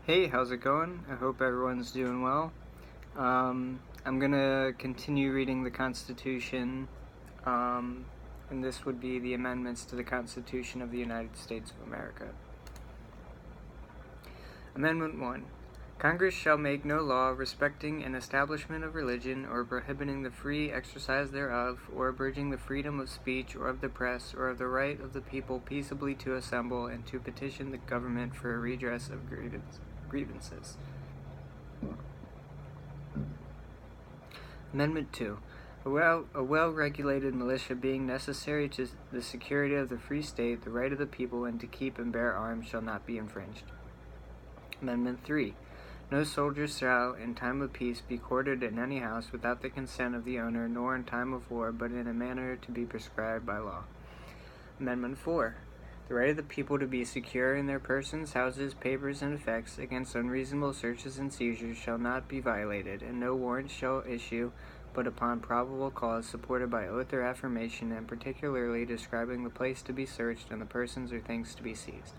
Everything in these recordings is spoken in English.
Hey, how's it going? I hope everyone's doing well. I'm gonna continue reading the Constitution, and this would be the amendments to the Constitution of the United States of America. Amendment 1. Congress shall make no law respecting an establishment of religion, or prohibiting the free exercise thereof, or abridging the freedom of speech, or of the press, or of the right of the people peaceably to assemble and to petition the government for a redress of grievances. Amendment 2. A well-regulated militia being necessary to the security of the free state, the right of the people, and to keep and bear arms shall not be infringed. Amendment 3. No soldier shall, in time of peace, be quartered in any house without the consent of the owner, nor in time of war, but in a manner to be prescribed by law. Amendment 4. The right of the people to be secure in their persons, houses, papers, and effects against unreasonable searches and seizures shall not be violated, and no warrant shall issue but upon probable cause supported by oath or affirmation, and particularly describing the place to be searched and the persons or things to be seized.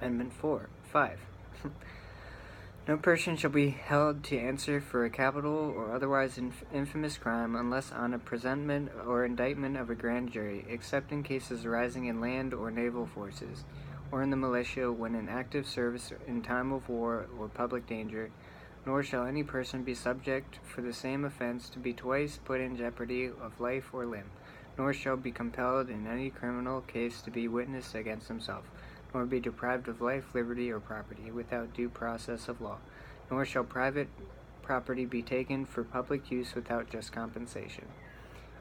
Amendment 5. No person shall be held to answer for a capital or otherwise infamous crime unless on a presentment or indictment of a grand jury, except in cases arising in land or naval forces, or in the militia when in active service in time of war or public danger. Nor shall any person be subject for the same offense to be twice put in jeopardy of life or limb, nor shall be compelled in any criminal case to be witness against himself, nor be deprived of life, liberty, or property without due process of law, nor shall private property be taken for public use without just compensation.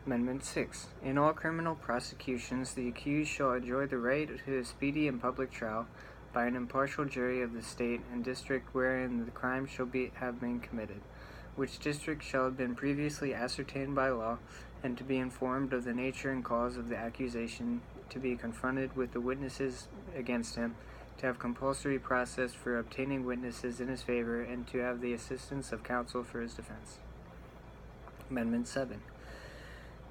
Amendment 6. In all criminal prosecutions, the accused shall enjoy the right to a speedy and public trial by an impartial jury of the state and district wherein the crime shall have been committed, which district shall have been previously ascertained by law, and to be informed of the nature and cause of the accusation, to be confronted with the witnesses against him, to have compulsory process for obtaining witnesses in his favor, and to have the assistance of counsel for his defense. Amendment 7.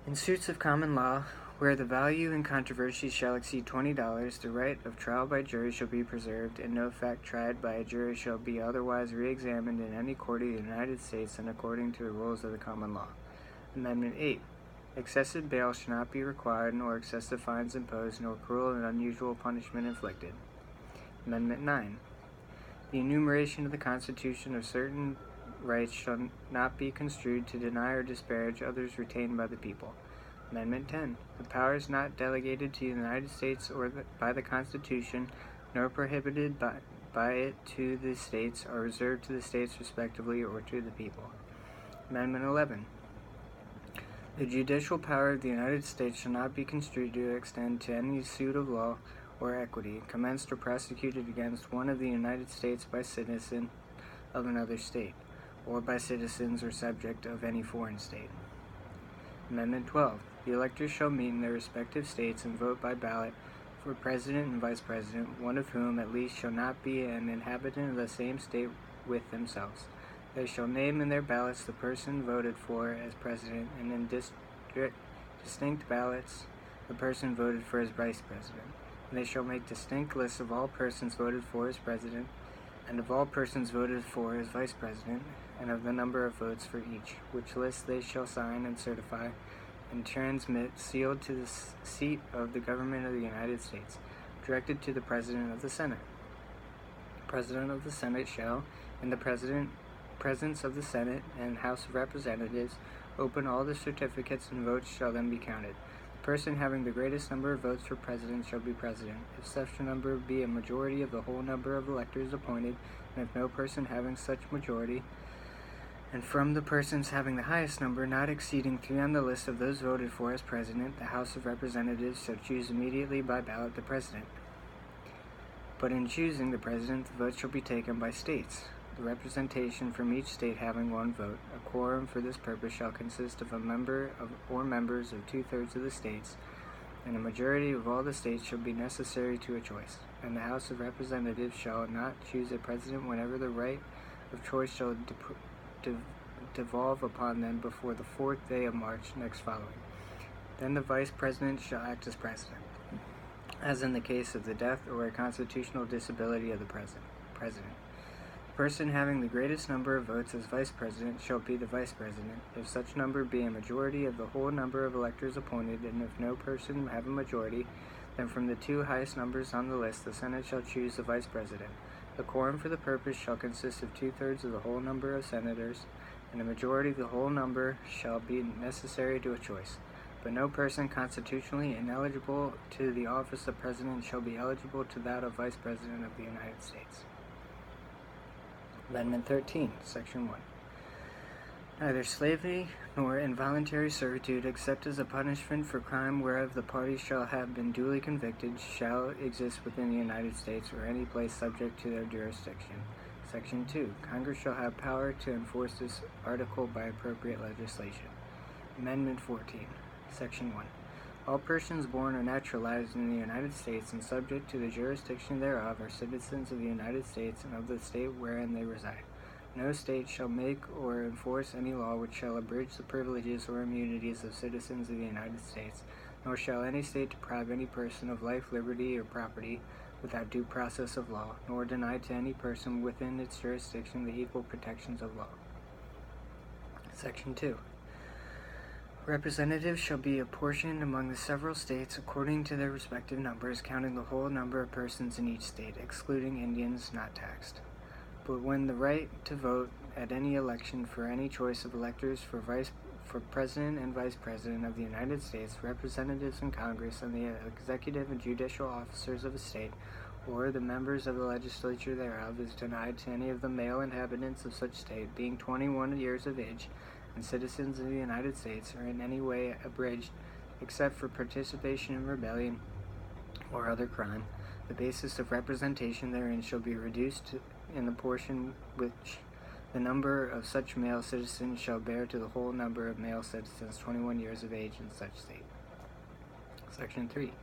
In suits of common law, where the value in controversy shall exceed $20, the right of trial by jury shall be preserved, and no fact tried by a jury shall be otherwise re-examined in any court of the United States than according to the rules of the common law. Amendment 8. Excessive bail shall not be required, nor excessive fines imposed, nor cruel and unusual punishment inflicted. Amendment 9. The enumeration of the Constitution of certain rights shall not be construed to deny or disparage others retained by the people. Amendment 10. The powers not delegated to the United States by the Constitution, nor prohibited by it to the states, are reserved to the states respectively or to the people. Amendment 11. The judicial power of the United States shall not be construed to extend to any suit of law or equity, commenced or prosecuted against one of the United States by citizen of another state, or by citizens or subject of any foreign state. Amendment 12. The electors shall meet in their respective states and vote by ballot for president and vice president, one of whom at least shall not be an inhabitant of the same state with themselves. They shall name in their ballots the person voted for as president, and in distinct ballots the person voted for as vice president. And they shall make distinct lists of all persons voted for as president, and of all persons voted for as vice president, and of the number of votes for each, which list they shall sign and certify, and transmit sealed to the seat of the government of the United States, directed to the President of the Senate. The President of the Senate shall, in the presence of the Senate and House of Representatives, open all the certificates, and votes shall then be counted. The person having the greatest number of votes for president shall be president, if such a number be a majority of the whole number of electors appointed, and if no person having such majority, and from the persons having the highest number, not exceeding 3 on the list of those voted for as president, the House of Representatives shall choose immediately by ballot the president. But in choosing the president, the vote shall be taken by states, the representation from each state having 1 vote. A quorum for this purpose shall consist of a member or members of 2/3 of the states, and a majority of all the states shall be necessary to a choice. And the House of Representatives shall not choose a president whenever the right of choice shall devolve upon them before the 4th day of March next following. Then the vice president shall act as president, as in the case of the death or a constitutional disability of the president. The person having the greatest number of votes as vice president shall be the vice president, if such number be a majority of the whole number of electors appointed, and if no person have a majority, then from the two highest numbers on the list the Senate shall choose the vice president. The quorum for the purpose shall consist of 2/3 of the whole number of senators, and a majority of the whole number shall be necessary to a choice. But no person constitutionally ineligible to the office of president shall be eligible to that of vice president of the United States. Amendment 13, Section 1. Neither slavery nor involuntary servitude, except as a punishment for crime whereof the parties shall have been duly convicted, shall exist within the United States or any place subject to their jurisdiction. Section 2. Congress shall have power to enforce this article by appropriate legislation. Amendment 14, Section 1. All persons born or naturalized in the United States and subject to the jurisdiction thereof are citizens of the United States and of the state wherein they reside. No state shall make or enforce any law which shall abridge the privileges or immunities of citizens of the United States, nor shall any state deprive any person of life, liberty, or property without due process of law, nor deny to any person within its jurisdiction the equal protections of law. Section 2. Representatives shall be apportioned among the several states according to their respective numbers, counting the whole number of persons in each state, excluding Indians not taxed. But when the right to vote at any election for any choice of electors for President and Vice President of the United States, representatives in Congress, and the executive and judicial officers of a state, or the members of the legislature thereof, is denied to any of the male inhabitants of such state, being 21 years of age, and citizens of the United States, or in any way abridged, except for participation in rebellion or other crime, the basis of representation therein shall be reduced in the portion which the number of such male citizens shall bear to the whole number of male citizens 21 years of age in such state. Section 3.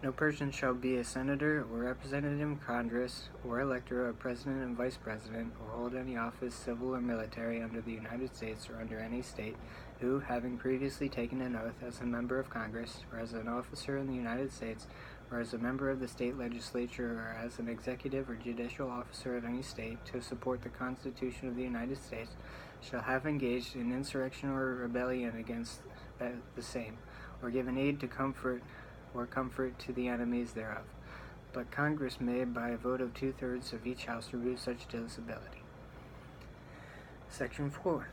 No person shall be a senator or representative in Congress or elector of president and vice president, or hold any office, civil or military, under the United States or under any state, who, having previously taken an oath as a member of Congress, or as an officer in the United States, or as a member of the state legislature, or as an executive or judicial officer of any state, to support the Constitution of the United States, shall have engaged in insurrection or rebellion against the same, or given aid to comfort to the enemies thereof. But Congress may, by a vote of 2/3 of each house, remove such disability. Section 4.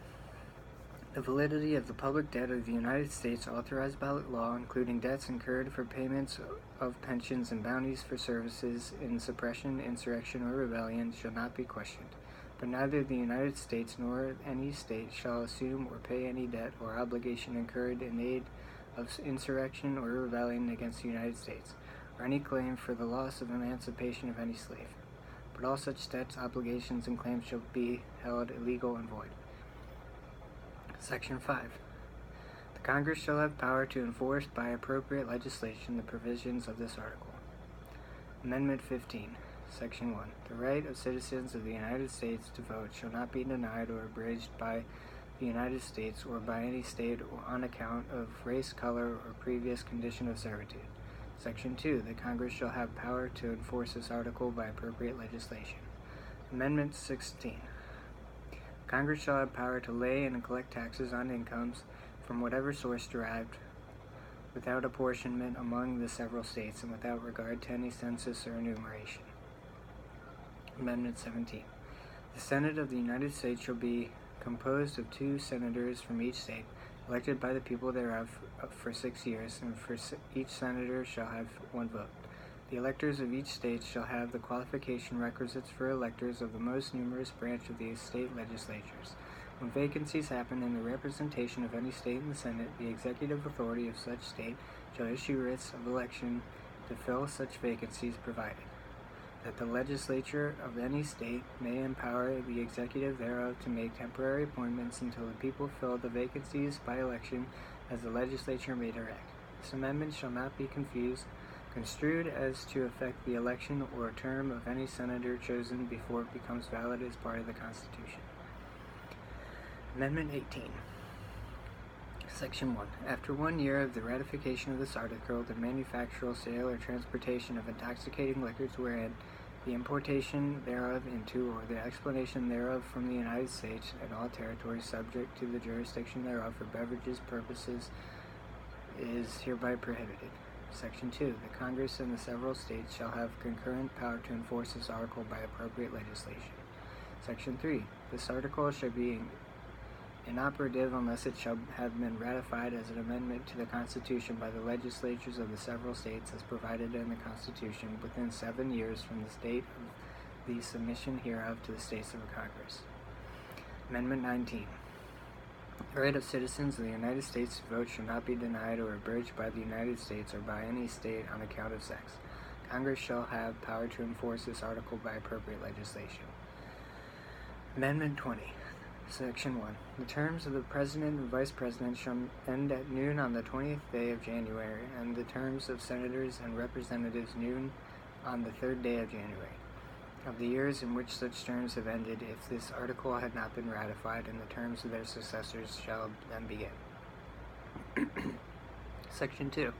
The validity of the public debt of the United States authorized by law, including debts incurred for payments of pensions and bounties for services in suppression, insurrection, or rebellion, shall not be questioned. But neither the United States nor any state shall assume or pay any debt or obligation incurred in aid of insurrection or rebellion against the United States, or any claim for the loss of emancipation of any slave. But all such debts, obligations, and claims shall be held illegal and void. Section 5. The Congress shall have power to enforce by appropriate legislation the provisions of this article. Amendment 15, Section 1. The right of citizens of the United States to vote shall not be denied or abridged by the United States or by any state on account of race, color, or previous condition of servitude. Section 2. The Congress shall have power to enforce this article by appropriate legislation. Amendment 16. Congress shall have power to lay and collect taxes on incomes from whatever source derived, without apportionment among the several states and without regard to any census or enumeration. Amendment 17. The Senate of the United States shall be composed of 2 senators from each state, elected by the people thereof for 6 years, and for each senator shall have 1 vote. The electors of each state shall have the qualification requisites for electors of the most numerous branch of the state legislatures. When vacancies happen in the representation of any state in the Senate, the executive authority of such state shall issue writs of election to fill such vacancies, provided that the legislature of any state may empower the executive thereof to make temporary appointments until the people fill the vacancies by election, as the legislature may direct. This amendment shall not be construed as to affect the election or term of any senator chosen before it becomes valid as part of the Constitution. Amendment 18. Section 1. After 1 year of the ratification of this article, the manufacture, sale, or transportation of intoxicating liquors wherein the importation thereof into or the explanation thereof from the United States and all territories subject to the jurisdiction thereof for beverages purposes is hereby prohibited. Section 2. The Congress and the several states shall have concurrent power to enforce this article by appropriate legislation. Section 3. This article shall be inoperative unless it shall have been ratified as an amendment to the Constitution by the legislatures of the several states as provided in the Constitution within 7 years from the date of the submission hereof to the states of the Congress. Amendment 19. The right of citizens of the United States to vote shall not be denied or abridged by the United States or by any state on account of sex. Congress shall have power to enforce this article by appropriate legislation. Amendment 20. Section 1. The terms of the President and Vice President shall end at noon on the 20th day of January, and the terms of Senators and Representatives noon on the 3rd day of January, of the years in which such terms have ended, if this article had not been ratified, and the terms of their successors shall then begin. Section 2.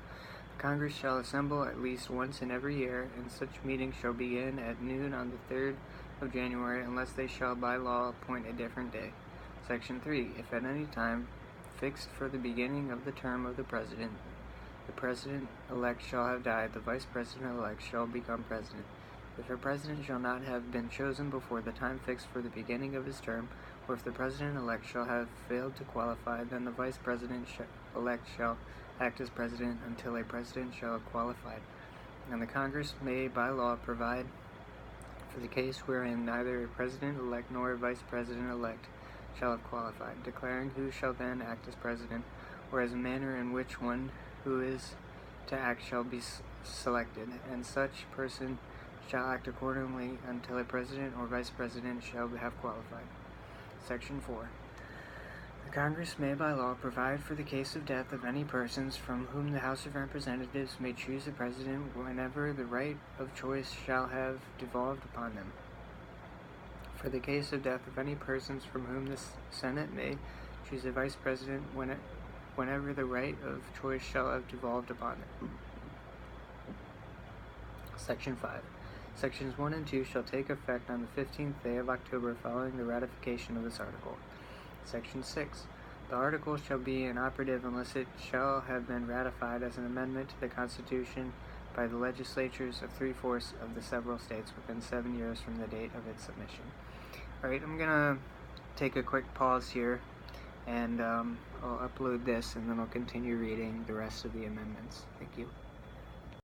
Congress shall assemble at least once in every year, and such meeting shall begin at noon on the 3rd of January, unless they shall by law appoint a different day. Section 3. If at any time fixed for the beginning of the term of the President-elect shall have died, the Vice President-elect shall become President. If a President shall not have been chosen before the time fixed for the beginning of his term, or if the President-elect shall have failed to qualify, then the Vice President-elect shall act as President until a President shall have qualified. And the Congress may by law provide for the case wherein neither a President-elect nor a Vice President-elect shall have qualified, declaring who shall then act as President, or as a manner in which one who is to act shall be selected, and such person shall act accordingly until a President or Vice President shall have qualified. Section 4. The Congress may by law provide for the case of death of any persons from whom the House of Representatives may choose a President whenever the right of choice shall have devolved upon them. For the case of death of any persons from whom the Senate may choose a Vice President whenever the right of choice shall have devolved upon them. Section 5. Sections 1 and 2 shall take effect on the 15th day of October following the ratification of this article. Section 6. The article shall be inoperative unless it shall have been ratified as an amendment to the Constitution by the legislatures of 3/4 of the several states within 7 years from the date of its submission. Alright, I'm going to take a quick pause here, and I'll upload this, and then I'll continue reading the rest of the amendments. Thank you.